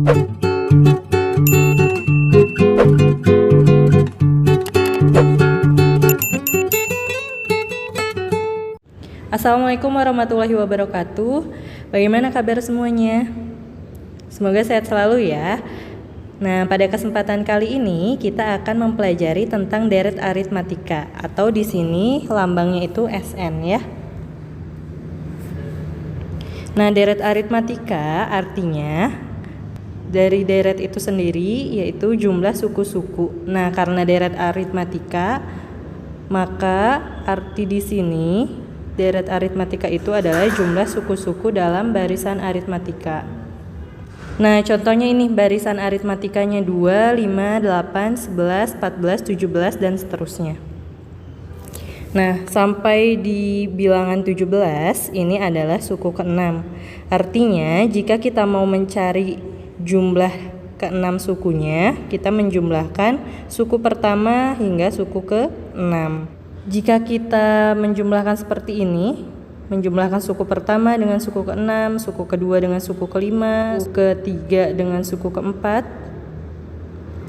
Assalamualaikum warahmatullahi wabarakatuh. Bagaimana kabar semuanya? Semoga sehat selalu ya. Nah, pada kesempatan kali ini kita akan mempelajari tentang deret aritmatika atau di sini lambangnya itu SN ya. Nah, deret aritmatika artinya dari deret itu sendiri yaitu jumlah suku-suku. Nah, karena deret aritmatika maka arti di sini deret aritmatika itu adalah jumlah suku-suku dalam barisan aritmatika. Nah, contohnya ini barisan aritmatikanya 2, 5, 8, 11, 14, 17 dan seterusnya. Nah, sampai di bilangan 17 ini adalah suku ke-6. Artinya, jika kita mau mencari jumlah ke-6 sukunya, kita menjumlahkan suku pertama hingga suku ke-6. Jika kita menjumlahkan seperti ini, menjumlahkan suku pertama dengan suku ke-6, suku kedua dengan suku ke-5, suku ketiga dengan suku ke-4,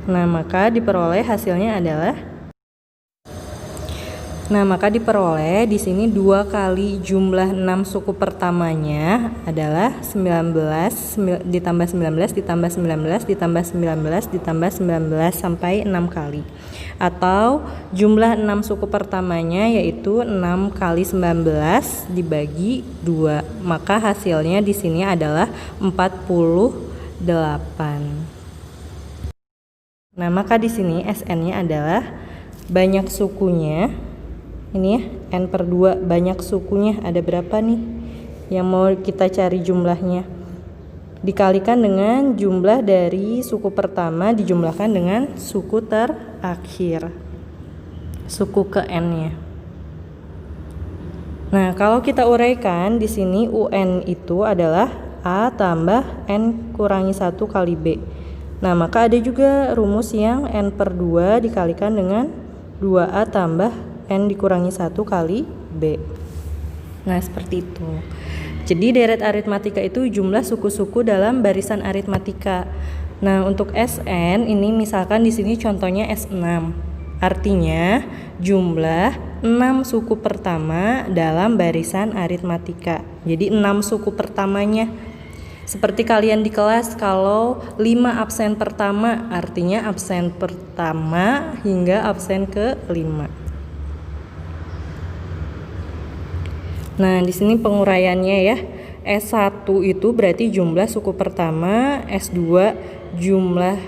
nah maka diperoleh hasilnya adalah di sini 2 kali jumlah 6 suku pertamanya adalah 19 ditambah 19 ditambah 19 ditambah 19 ditambah 19 sampai 6 kali. Atau jumlah 6 suku pertamanya yaitu 6 kali 19 dibagi 2. Maka hasilnya di sini adalah 48. Nah, maka di sini SN-nya adalah banyak sukunya. Ini ya, N/2 banyak sukunya ada berapa nih yang mau kita cari jumlahnya, dikalikan dengan jumlah dari suku pertama dijumlahkan dengan suku terakhir, suku ke N-nya. Nah, kalau kita uraikan di sini UN itu adalah A tambah N kurangi 1 kali B. Nah, maka ada juga rumus yang N/2 dikalikan dengan 2A tambah N dikurangi 1 kali B. Nah, seperti itu. Jadi deret aritmatika itu jumlah suku-suku dalam barisan aritmatika. Nah, untuk SN ini misalkan di sini contohnya S6. Artinya jumlah 6 suku pertama dalam barisan aritmatika. Jadi 6 suku pertamanya. Seperti kalian di kelas kalau 5 absen pertama artinya absen pertama hingga absen ke-5. Nah, di sini penguraiannya ya. S1 itu berarti jumlah suku pertama, S2 jumlah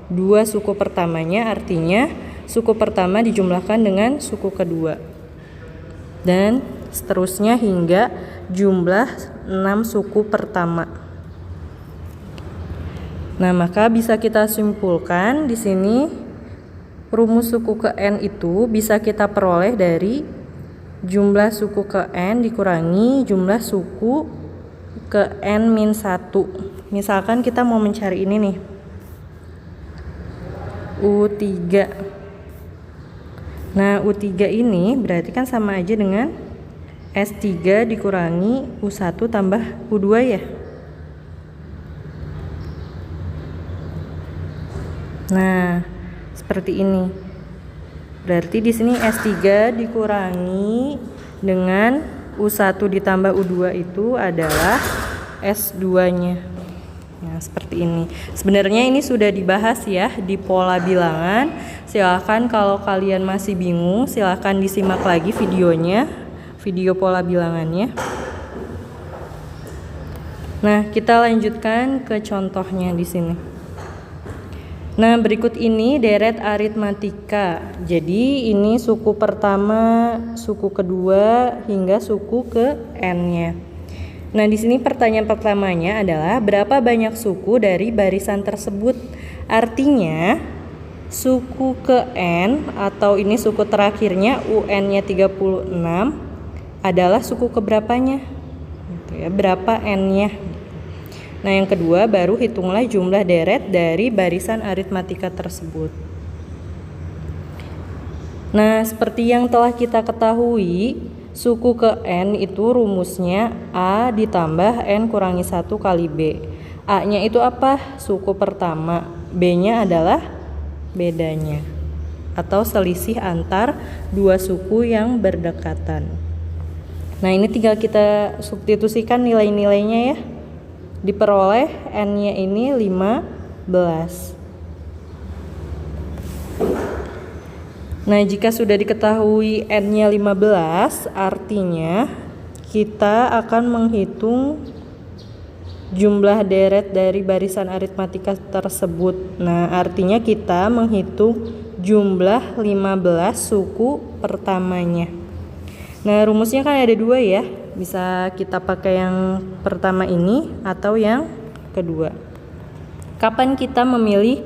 2 suku pertamanya, artinya suku pertama dijumlahkan dengan suku kedua. Dan seterusnya hingga jumlah 6 suku pertama. Nah, maka bisa kita simpulkan di sini rumus suku ke N itu bisa kita peroleh dari jumlah suku ke N dikurangi jumlah suku ke N-1. Misalkan kita mau mencari ini nih, U3. Nah, U3 ini berarti kan sama aja dengan S3 dikurangi U1 tambah U2 ya. Nah, seperti ini. Berarti di sini S3 dikurangi dengan U1 ditambah U2 itu adalah S2-nya. Nah, seperti ini. Sebenarnya ini sudah dibahas ya di pola bilangan. Silakan kalau kalian masih bingung, silakan disimak lagi videonya, video pola bilangannya. Nah, kita lanjutkan ke contohnya di sini. Nah, berikut ini deret aritmatika. Jadi ini suku pertama, suku kedua hingga suku ke N-nya. Nah, di sini pertanyaan pertamanya adalah berapa banyak suku dari barisan tersebut? Artinya suku ke N atau ini suku terakhirnya UN-nya 36 adalah suku keberapanya? Gitu ya, berapa N-nya? Nah, yang kedua baru hitunglah jumlah deret dari barisan aritmatika tersebut. Nah, seperti yang telah kita ketahui, suku ke N itu rumusnya A ditambah N kurangi 1 kali B. A-nya itu apa? Suku pertama. B-nya adalah bedanya atau selisih antar dua suku yang berdekatan. Nah, ini tinggal kita substitusikan nilai-nilainya ya. Diperoleh N-nya ini 15. Nah, jika sudah diketahui N-nya 15, artinya kita akan menghitung jumlah deret dari barisan aritmatika tersebut. Nah, artinya kita menghitung jumlah 15 suku pertamanya. Nah, rumusnya kan ada dua ya. Bisa kita pakai yang pertama ini atau yang kedua. Kapan kita memilih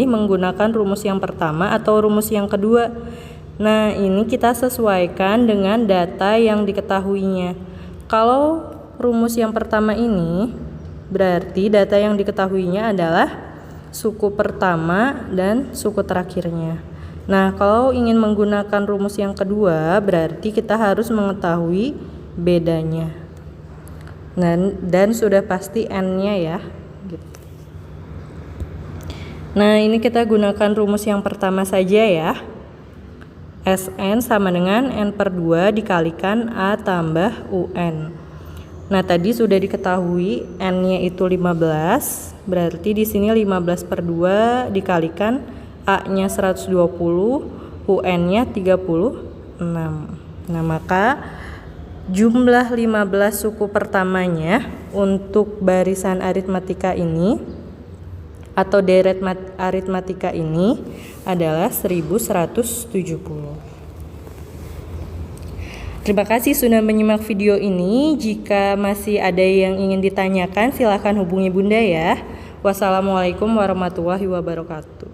menggunakan rumus yang pertama atau rumus yang kedua? Nah, ini kita sesuaikan dengan data yang diketahuinya. Kalau rumus yang pertama ini, berarti data yang diketahuinya adalah suku pertama dan suku terakhirnya. Nah, kalau ingin menggunakan rumus yang kedua, berarti kita harus mengetahui bedanya. Dan sudah pasti N-nya ya. Gitu. Nah, ini kita gunakan rumus yang pertama saja ya. Sn sama dengan N/2 dikalikan A tambah UN. Nah, tadi sudah diketahui N-nya itu 15, berarti di sini 15/2 dikalikan A-nya 120, UN-nya 36. Nah, maka jumlah 15 suku pertamanya untuk barisan aritmatika ini atau deret aritmatika ini adalah 1170. Terima kasih sudah menyimak video ini. Jika masih ada yang ingin ditanyakan, silakan hubungi Bunda ya. Wassalamualaikum warahmatullahi wabarakatuh.